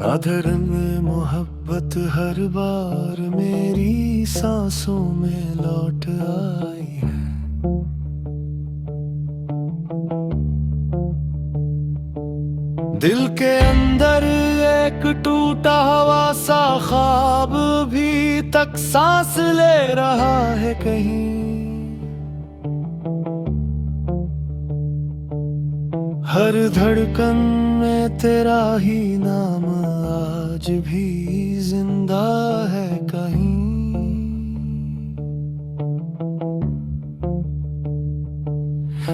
अधरन में मोहब्बत हर बार मेरी सांसों में लौट आई है। दिल के अंदर एक टूटा हुआ सा ख्वाब भी तक सांस ले रहा है कहीं। हर धड़कन में तेरा ही नाम आज भी जिंदा है कहीं।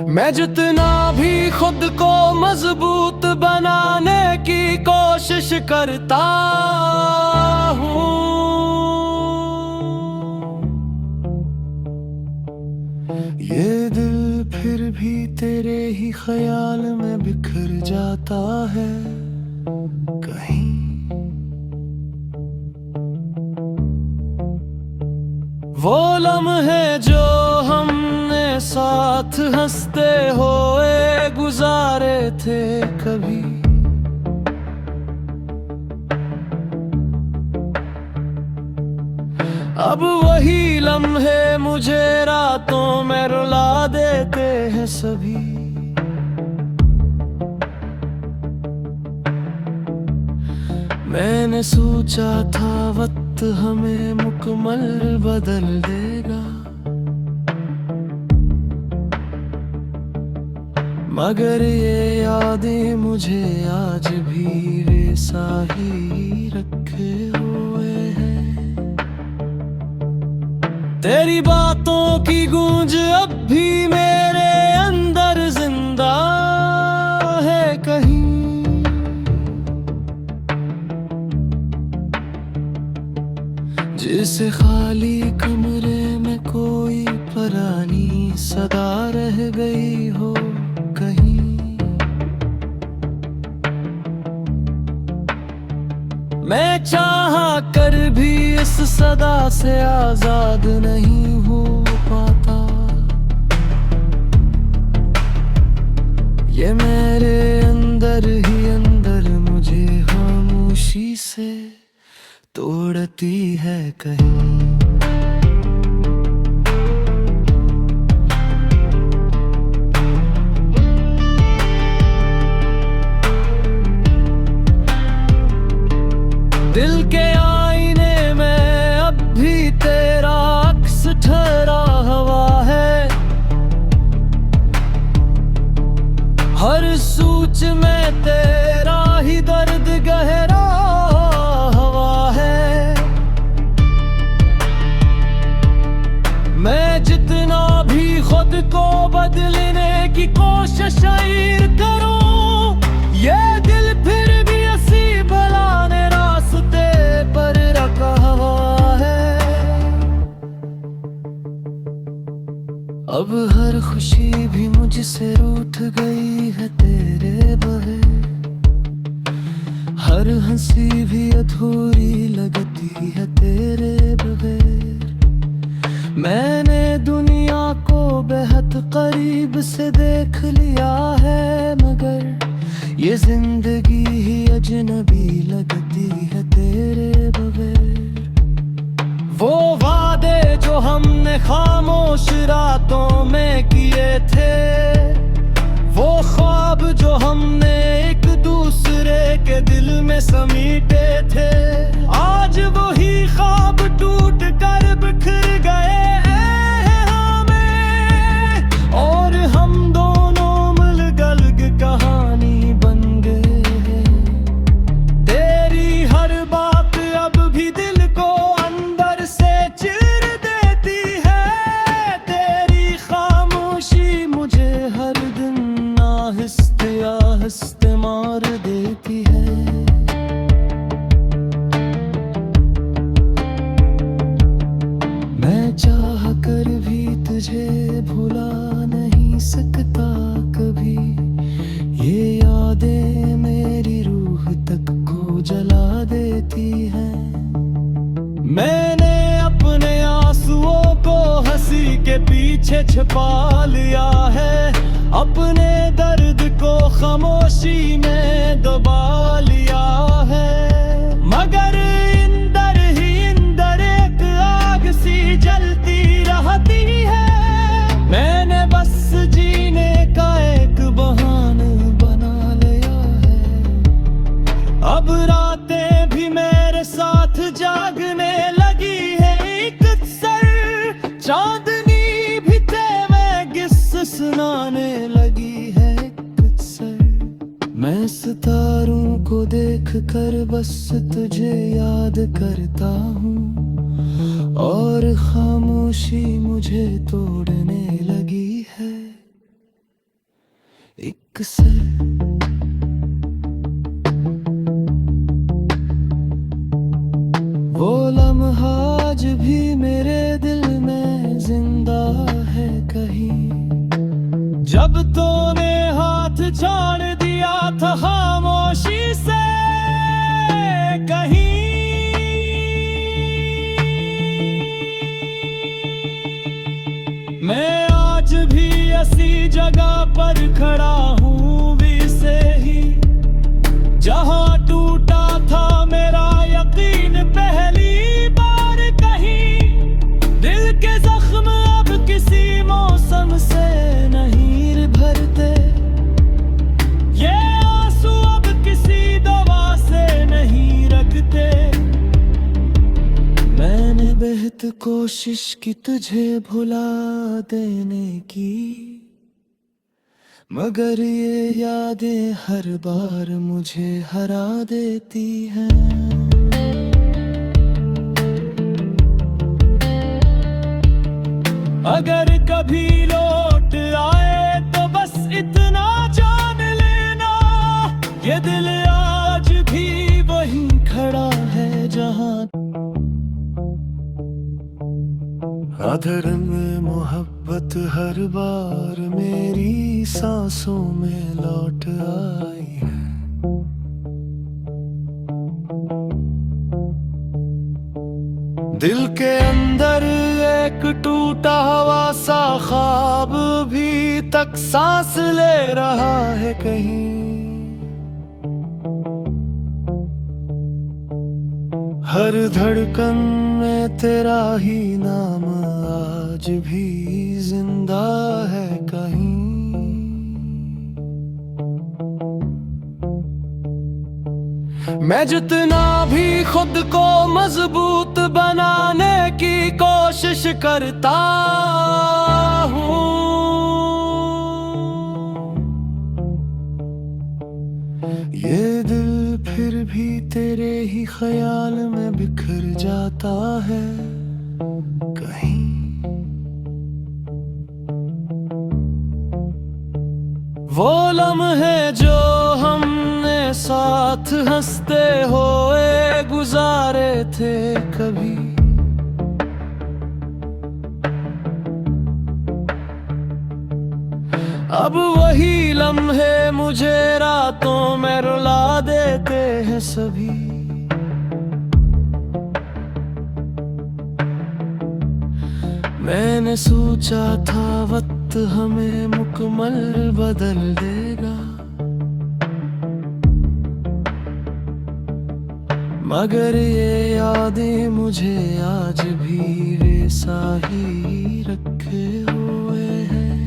मैं जितना भी खुद को मजबूत बनाने की कोशिश करता हूँ, ये दिल फिर भी तेरे ही ख्याल में बिखर जाता है कहीं। वो लम्हे जो हमने साथ हंसते हुए गुजारे थे कभी, अब वही लम्हे मुझे रातों में रुला देते हैं सभी। मैंने सोचा था वक्त हमें मुकम्मल बदल देगा, मगर ये यादें मुझे आज भी वैसा ही रखे हुए हैं। तेरी बातों की गूंज अब भी मेरे अंदर जिंदा है कहीं। जिस खाली कमरे में कोई पुरानी सदा रह गई हो कहीं। मैं चाहा कर भी इस सदा से आजाद नहीं हो पाता। ये मेरे अंदर ही अंदर मुझे खामोशी से तोड़ती है कहीं। दिल के आईने में अब भी तेरा अक्स ठहरा हुआ है। हर सूच में तेरा ही दर्द गहरा हुआ है। मैं जितना भी खुद को बदलने की कोशिश करूं, ये दिल फिर भी ऐसी भलाने रास्ते पर रखा हुआ है। अब हर खुशी भी मुझसे रूठ गई है तेरे बगैर। हर हंसी भी अधूरी लगती है तेरे बगैर। मैंने दुनिया को बेहद करीब से देख लिया है, मगर ये जिंदगी ही अजनबी लगती है तेरे बगैर। वो वादे जो हमने खामोश रातों में किए थे, वो ख्वाब जो हमने एक दूसरे के दिल में समीटे थे, आज वही ख्वाब टूट कर बिखर गए हैं हमें। और हम दोनों मिलकर कहानी बन गए हैं। तेरी हर बात अब भी दिल को अंदर से चीर देती है। तेरी खामोशी मुझे हर दिन आहिस्ते आहिस्ते मार देती है। मैं चाह कर भी तुझे भुला नहीं सकता कभी। ये यादें मेरी रूह तक को जला देती हैं। मैंने अपने आंसुओं को हंसी के पीछे छिपा लिया है। अपने दर्द को खामोशी में दबा लिया है। मैं सितारों को देख कर बस तुझे याद करता हूँ, और खामोशी मुझे तोड़ने लगी है। एक से वो लम्हा आज भी मेरे दिल में जिंदा है कहीं, जब तूने हाथ छोड़ दिया था खामोशी से कहीं। मैं आज भी ऐसी जगह पर खड़ा हूँ वैसे ही, जहाँ टूटा था मेरा यकीन पहली बार कहीं। दिल के जख्म अब किसी मौसम से नहीं भरते, ये आंसू अब किसी दवा से नहीं रखते। मैंने बेहद कोशिश की तुझे भुला देने की, मगर ये यादें हर बार मुझे हरा देती हैं। अगर कभी लौट आए तो बस इतना जान लेना, ये दिल आज भी वहीं खड़ा है जहां। अधर में मोहब्बत हर बार मेरी सांसों में लौट आई है। दिल के अंदर एक टूटा हुआ सा ख्वाब भी तक सांस ले रहा है कहीं। हर धड़कन में तेरा ही नाम आज भी जिंदा है कहीं। मैं जितना भी खुद को मजबूत बनाने की कोशिश करता हूँ, ये दिल फिर भी तेरे ही ख्याल में बिखर जाता है कहीं। वो लम्हे जो हमने साथ हंसते हुए गुजारे थे कभी, अब वही लम्हे मुझे रातों में रुला देते हैं सभी। मैंने सोचा था वक्त हमें मुकम्मल बदल देगा, मगर ये यादें मुझे आज भी वैसा ही रखे हुए हैं।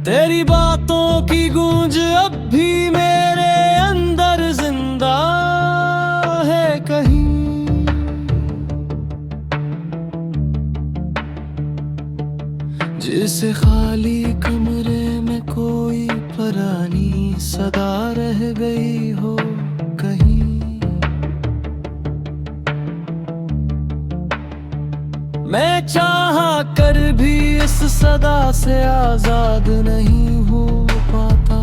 तेरी बातों की गूंज अब भी मेरे अंदर जिंदा है कहीं। जैसे खाली कमरे में कोई पुरानी सदा रह गई हो कहीं। मैं चाहा कर भी इस सदा से आजाद नहीं हो पाता,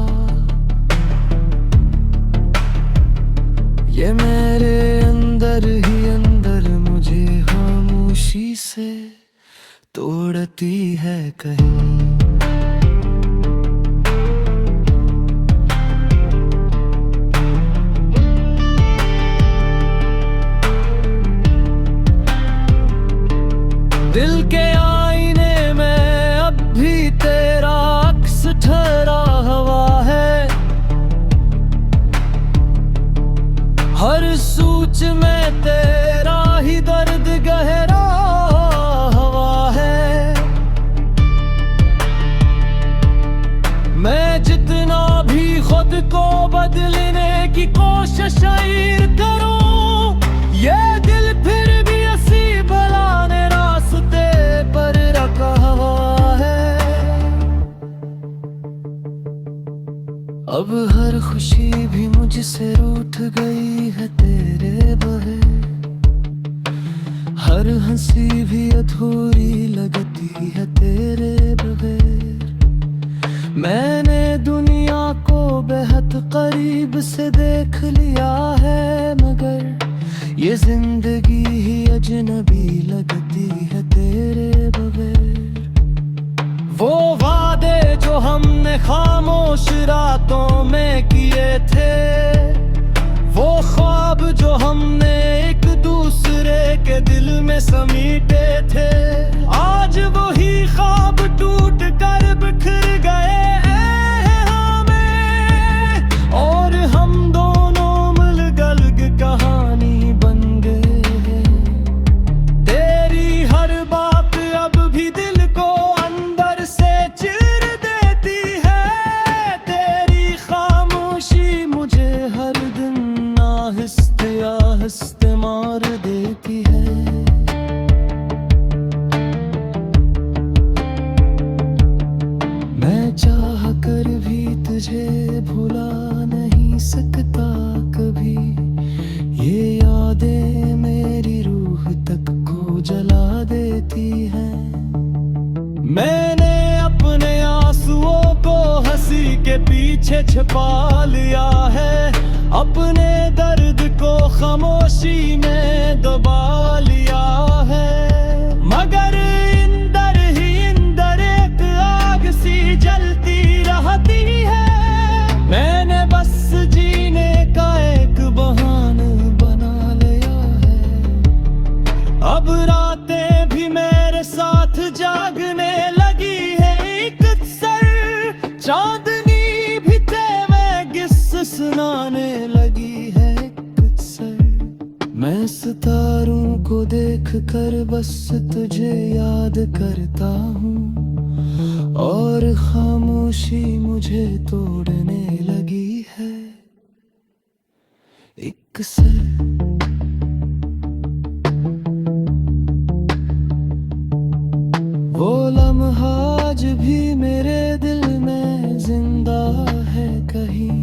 ये मेरे अंदर ही अंदर मुझे खामोशी से तोड़ती है कहीं। दिल के आईने में अब भी तेरा अक्स ठहरा हुआ है, हर सूच में तेरा ही दर्द गहरा हुआ है। मैं जितना भी खुद को बदलने की कोशिश करूं, ये दिल फिर भी ऐसी भलाने रास्ते पर रखा हुआ है। अब हर खुशी भी मुझसे रूठ गई है तेरे बगैर, हर हंसी भी अधूरी लगती है तेरे बगैर। मैंने दुनिया को बेहद करीब से देख लिया है, मगर ये जिंदगी ही अजनबी लगती है तेरे बगैर। वो वादे जो हमने खामोश रातों में किए थे, वो ख्वाब जो हमने एक दूसरे के दिल में समीटे थे, आज वही ख्वाब टूट कर बिखर गए हमें, और हम दोनों मिलकर कहानी बन गए। तेरी हर बात अब भी दिल को अंदर से चीर देती है, तेरी खामोशी मुझे हर दिन आहिस्ते आहिस्ते मार देती है। मैं चाह कर भी तुझे भुला नहीं सकता कभी, ये यादें मेरी रूह तक को जला देती हैं। मैंने अपने आंसुओं को हंसी के पीछे छिपा लिया है, अपने दर्द को खामोशी में दबा लिया है, मगर इंदर ही इंदर एक आग सी जलती रहती है। मैंने बस जीने का एक बहाना बना लिया है, अब रातें भी मेरे साथ जागने लगी है एक सर, चांदनी भी तेरे किस्से सुनाने लगी है एक सर। मैं सितारों को देख कर बस तुझे याद करता हूँ, और खामोशी मुझे तोड़ने लगी है एक सर। वो लम्हा आज भी मेरे दिल में जिंदा है कहीं,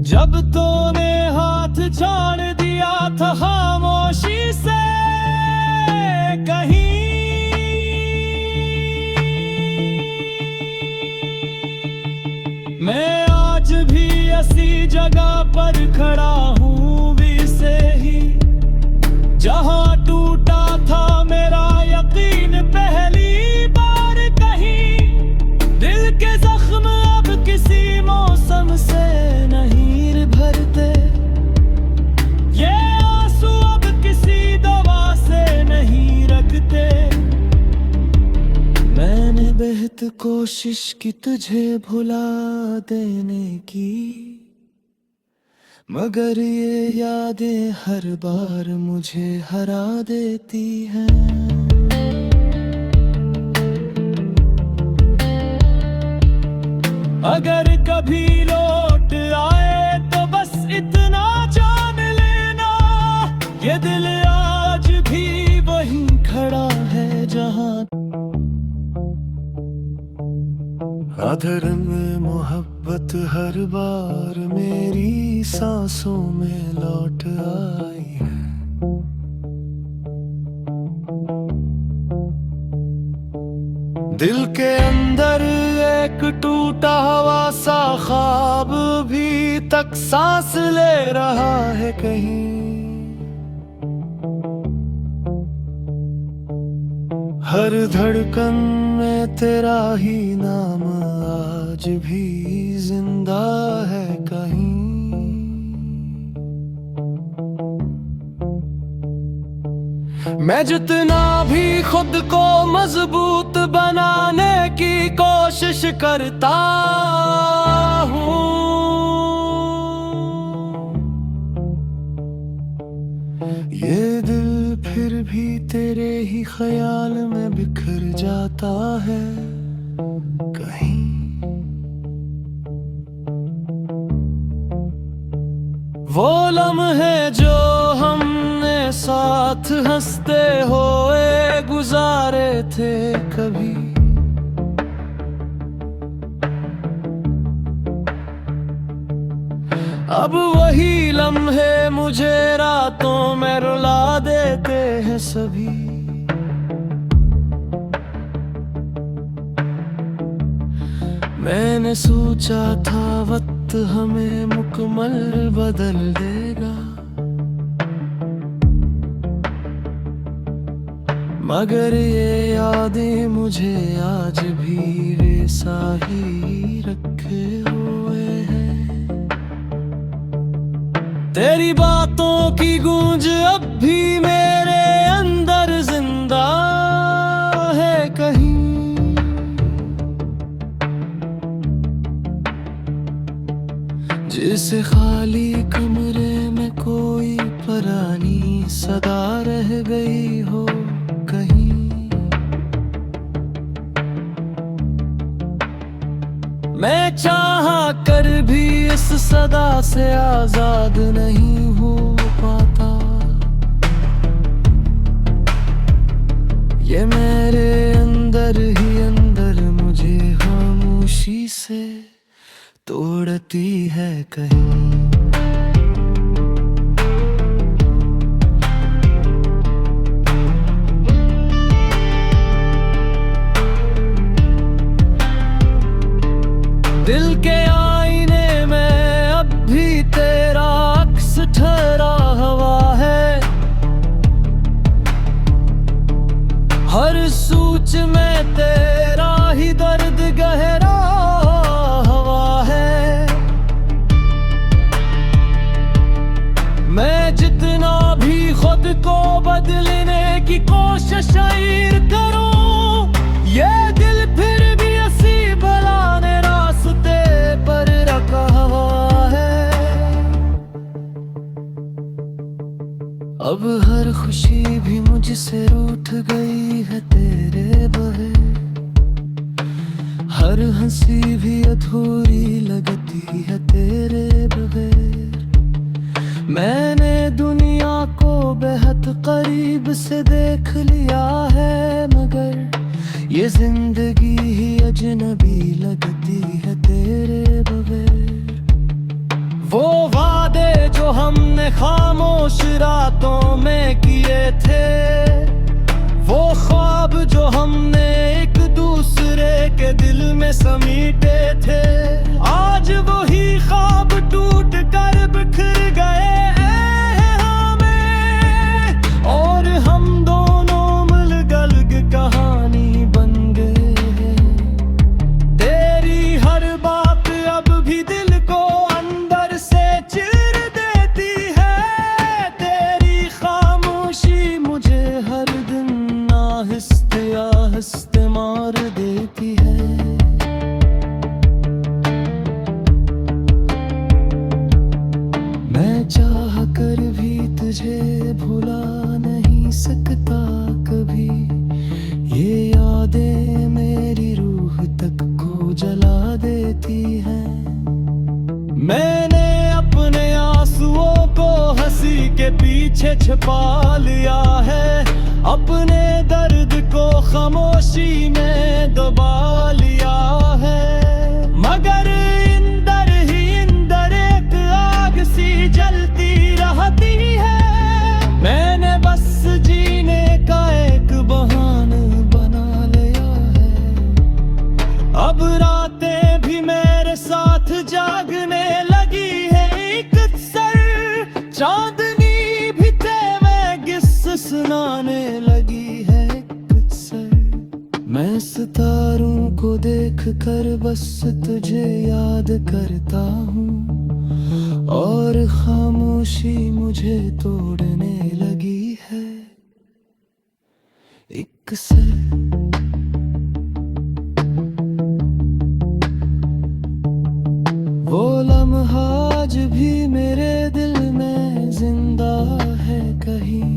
जब तूने हाथ छोड़ दिया था खामोशी से कहीं। मैं आज भी ऐसी जगह पर खड़ा हूँ भी से ही, जहाँ टूटा था मेरा यकीन पहली बार कहीं। दिल के जख्म अब किसी मौसम से नहीं भरते, ये आंसू अब किसी दवा से नहीं रखते। मैंने बेहद कोशिश की तुझे भुला देने की, मगर ये यादें हर बार मुझे हरा देती हैं। अगर कभी लौट आए तो बस इतना जान लेना, ये दिल आज भी वहीं खड़ा है जहां। अधर में मोहब्बत हर बार मेरी सांसों में लौट आई है, दिल के अंदर एक टूटा हुआ सा ख्वाब भी तक सांस ले रहा है कहीं। हर धड़कन में तेरा ही नाम आज भी जिंदा है कहीं। मैं जितना भी खुद को मजबूत बनाने की कोशिश करता हूँ, ये दिल फिर भी तेरे ही ख्याल में बिखर जाता है कहीं। वो लम्हे जो हमने साथ हंसते हुए गुजारे थे कभी, अब वही लम्हे मुझे रातों में रुला देते हैं सभी। मैंने सोचा था वक्त हमें मुकम्मल बदल देगा, मगर ये यादें मुझे आज भी वैसा ही रखे हुए हैं। तेरी बातों की गूंज अब भी मेरे अंदर जिंदा है कहीं। जिस खाली कमरे में कोई पुरानी सदा रह गई हो कहीं। मैं चाहा कर भी इस सदा से आजाद नहीं हो पाता। ये मेरे अंदर ही अंदर मुझे खामोशी से तोड़ती है कहीं। दिल के आईने में अब भी तेरा अक्स ठहरा हुआ है। हर सूच में तेरा ही दर्द गहरा हुआ है। मैं जितना भी खुद को बदलने की कोशिश करूं, ये दिल फिर भी ऐसी भलाने रास्ते पर रखा हुआ है। अब हर खुशी भी मुझसे रूठ गई है तेरे बगैर। हर हंसी भी अधूरी लगती है तेरे बगैर। मैंने दुनिया को बेहद करीब से देख लिया है, मगर ये जिंदगी ही अजनबी लगती है तेरे बगैर। वो वादे जो हमने खामोश रातों में किए थे, वो ख्वाब जो हमने एक दूसरे के दिल में समीटे थे, आज वही ख्वाब टूट कर बिखर गए हैं हमें। और हम दोनों मिलकर कहानी बन गए हैं। तेरी हर बात अब भी दिल को अंदर से चीर देती है। तेरी खामोशी मुझे हर दिन आहिस्ते आहिस्ते मार देती है। मैं चाह कर भी तुझे भुला नहीं सकता कभी। ये यादें मेरी रूह तक को जला देती हैं। मैंने अपने आंसुओं को हंसी के पीछे छिपा लिया है। अपने दर्द को खामोशी में दबा लिया है, मगर इंदर ही इंदर एक आग सी जलती रहती है। मैंने बस जीने का एक बहाना बना लिया है। अब रातें भी मेरे साथ जागने लगी है एक सर। चांदनी भी तेरे किस सुनाने लगी है एक सर। मैं सितारों को देख कर बस तुझे याद करता हूँ, और खामोशी मुझे तोड़ने लगी है एक सर। वो लम्हा आज भी मेरे दिल में जिंदा है कहीं।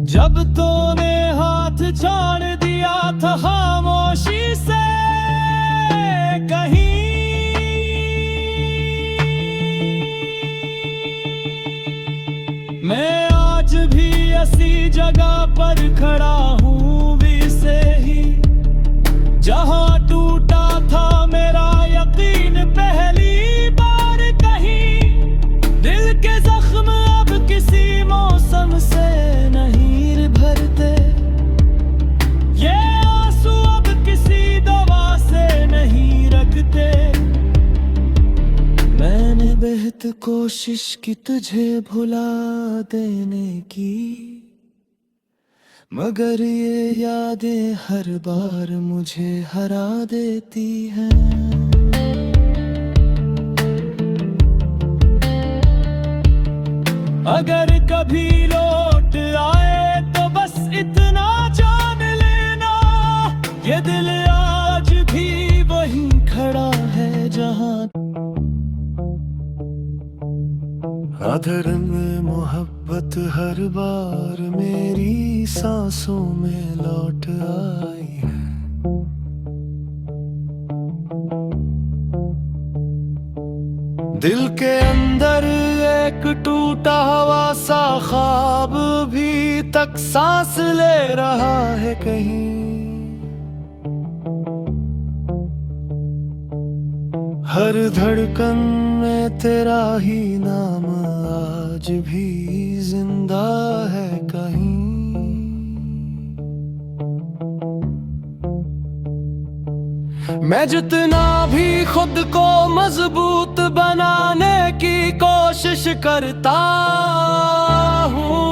जब तूने हाथ छोड़ दिया था खामोशी से कहीं। मैं आज भी ऐसी जगह पर खड़ा हूँ वैसे ही, जहाँ टूटा था मेरा यकीन पहली बार कहीं। बेहद कोशिश की तुझे भुला देने की, मगर ये यादें हर बार मुझे हरा देती हैं। अगर कभी लौट आए तो बस इतना जान लेना, ये दिल आज भी वहीं खड़ा है जहां। अधरंग मोहब्बत हर बार मेरी सांसों में लौट आई है। दिल के अंदर एक टूटा हुआ सा ख्वाब भी तक सांस ले रहा है कहीं। हर धड़कन में तेरा ही नाम आज भी जिंदा है कहीं। मैं जितना भी खुद को मजबूत बनाने की कोशिश करता हूँ,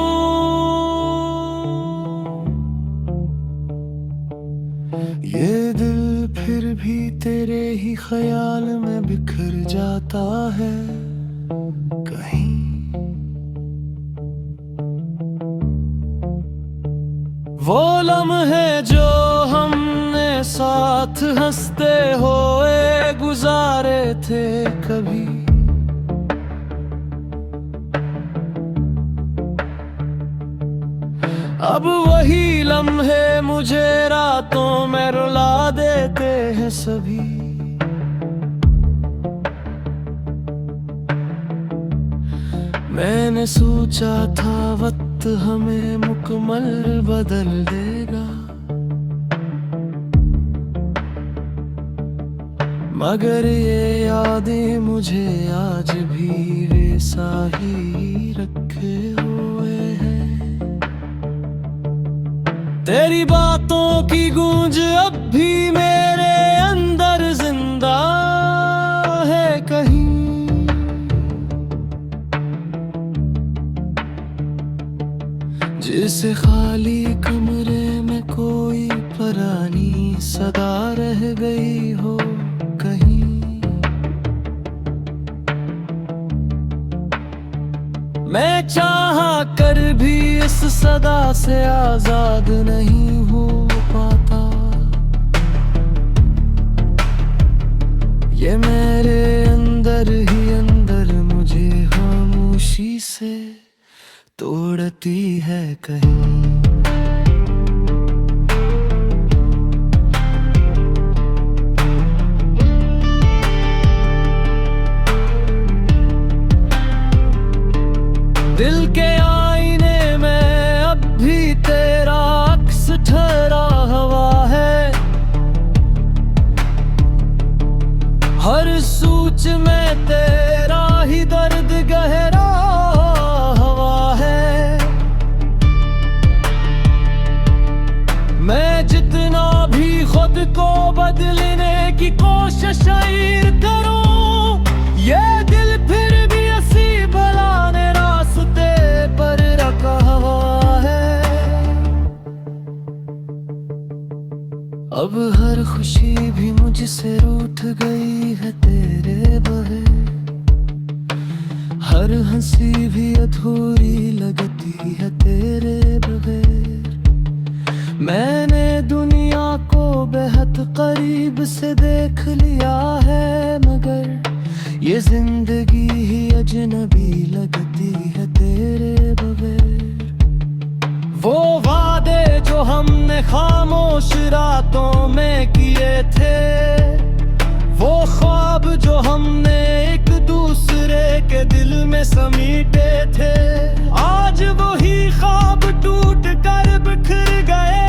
ये दिल फिर भी तेरे ही ख्याल में बिखर जाता है कहीं। वो लम्हे जो हमने साथ हंसते हुए गुजारे थे कभी, अब वही लम्हे मुझे रातों में रुला देते हैं सभी। मैंने सोचा था वक्त हमें मुकम्मल बदल देगा, मगर ये यादें मुझे आज भी वैसा ही रखे हुए हैं। तेरी बातों की गूंज अब भी मेरे अंदर जिंदा है कहीं। जिस खाली कमरे में कोई पुरानी सदा रह गई हो कहीं। मैं चाहा कर भी इस सदा से आजाद नहीं हो पाता। ये मेरे अंदर ही अंदर मुझे खामोशी से तोड़ती है कहीं। दिल के आईने में अब भी तेरा अक्स ठहरा हुआ है। हर सूच में तेरा ही दर्द गहरा हुआ है। मैं जितना भी खुद को बदलने की कोशिश करूं, ये दिल फिर भी ऐसी भलाने रास्ते पर रखा हुआ है। अब हर खुशी भी मुझसे रूठ गई है तेरे बगैर। हर हंसी भी अधूरी लगती है तेरे बगैर। मैंने दुनिया को बेहद करीब से देख लिया है, मगर ये जिंदगी ही अजनबी लगती है तेरे बगैर। वो वादे जो हमने खामोश रातों में किए थे, वो ख्वाब जो हमने एक दूसरे के दिल में समीटे थे, आज वही ख्वाब टूट कर बिखर गए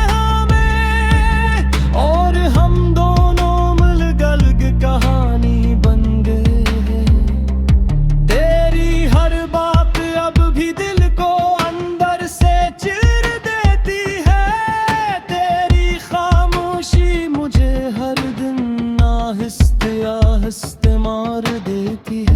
हमें। और हम दोनों मिलकर कहानी बन गए हैं। तेरी हर बात अब भी दिल को अंदर से चीर देती है। तेरी खामोशी मुझे हर दिन आहिस्ते आहिस्ते मार देती है।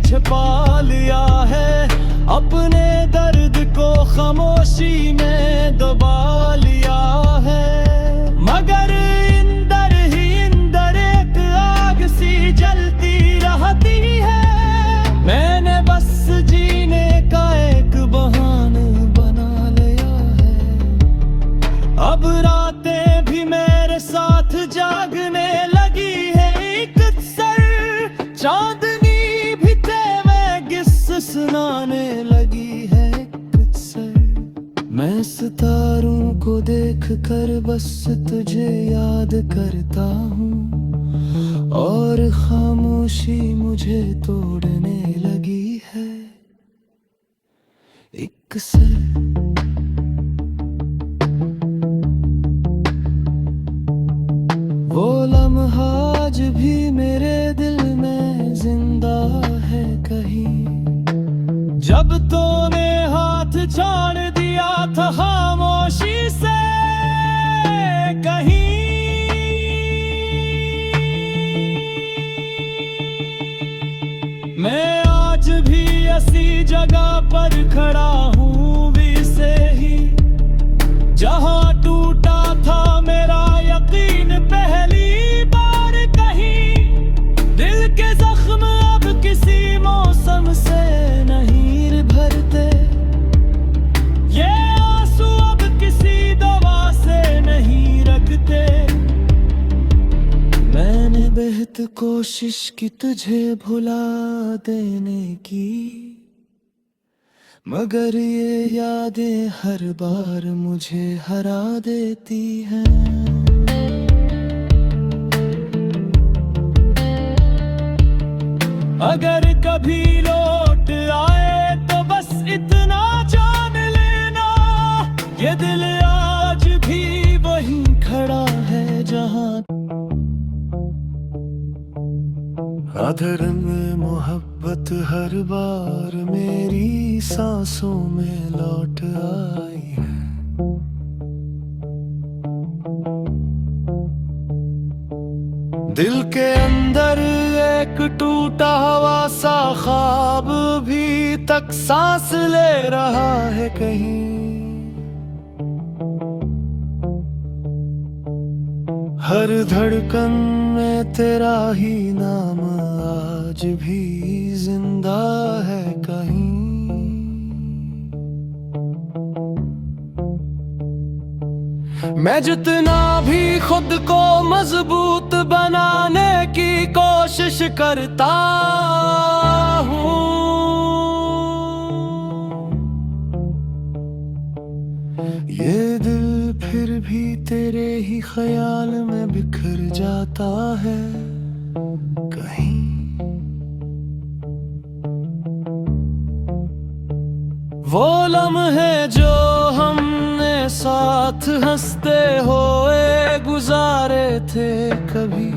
छिपा लिया है, अपने दर्द को खामोशी में दबा लिया है। मगर इंदर ही इंदर एक आग सी जलती रहती है। मैंने बस जीने का एक बहाना बना लिया है। अब रातें भी मेरे साथ जागने लगी है एक सर, चांदनी भी में गिस सुनाने लगी है एक सर। मैं सितारों को देख कर बस तुझे याद करता हूँ, और खामोशी मुझे तोड़ने लगी है एक सर। वो लम्हा आज भी मेरे दिल में जिंदा है कहीं, जब तूने हाथ छोड़ दिया था खामोशी से कहीं। मैं आज भी ऐसी जगह पर खड़ा हूँ वैसे ही, जहाँ टूटा था मेरा यकीन पहली बार कहीं। दिल के जख्म अब किसी मौसम से नहीं भरते, ये आंसू अब किसी दवा से नहीं रखते। मैंने बेहद कोशिश की तुझे भुला देने की, मगर ये यादें हर बार मुझे हरा देती हैं। अगर कभी लौट आए तो बस इतना जान लेना, ये दिल आज भी वहीं खड़ा है जहां। अधर में मोहब्बत हर बार मेरी सांसों में लौट आई है। दिल के अंदर एक टूटा हुआ सा ख्वाब भी तक सांस ले रहा है कहीं। हर धड़कन में तेरा ही नाम आज भी जिंदा है कहीं। मैं जितना भी खुद को मजबूत बनाने की कोशिश करता हूँ, ये दिल फिर भी तेरे ही ख्याल में बिखर जाता है कहीं। वो लम्हे जो हमने साथ हंसते हुए गुजारे थे कभी,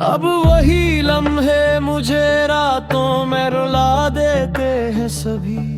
अब वही लम्हे मुझे रातों में रुला देते हैं सभी।